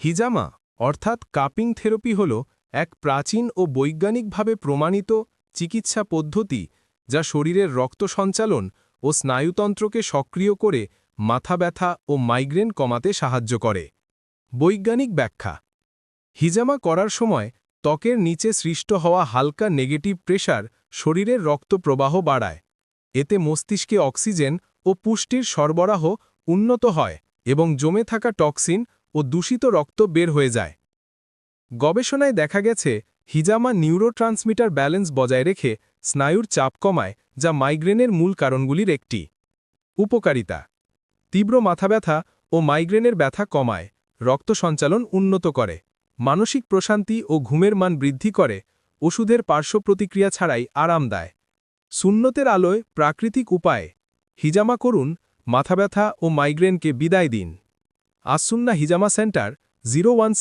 হিজামা অর্থাৎ cupping therapy হল এক প্রাচীন ও বৈজ্ঞানিকভাবে প্রমাণিত চিকিৎসা পদ্ধতি যা শরীরের রক্ত সঞ্চালন ও স্নায়ুতন্ত্রকে সক্রিয় করে মাথা ব্যথা ও মাইগ্রেন কমাতে সাহায্য করে। বৈজ্ঞানিক ব্যাখ্যা: হিজামা করার সময় ত্বকের নিচে সৃষ্ট হওয়া হালকা নেগেটিভ প্রেশার শরীরের রক্ত প্রবাহ বাড়ায়। এতে মস্তিষ্কে অক্সিজেন ও পুষ্টির সরবরাহ উন্নত হয় এবং জমে থাকা টক্সিন ও দূষিত রক্ত বের হয়ে যায়। গবেষণায় দেখা গেছে হিজামা নিউরোট্রান্সমিটার ব্যালেন্স বজায় রেখে স্নায়ুর চাপ কমায়, যা মাইগ্রেনের মূল কারণগুলির একটি। উপকারিতা: তীব্র মাথা ব্যথা ও মাইগ্রেনের ব্যথা কমায়, রক্ত সঞ্চালন উন্নত করে, মানসিক প্রশান্তি ও ঘুমের মান বৃদ্ধি করে, ওষুধের পার্শ্ব প্রতিক্রিয়া ছাড়াই আরাম দেয়। সুন্নতের আলোয় প্রাকৃতিক উপায়ে হিজামা করুন, মাথা ব্যথা ও মাইগ্রেনকে বিদায় দিন। আসুন্না হিজামা সেন্টার 016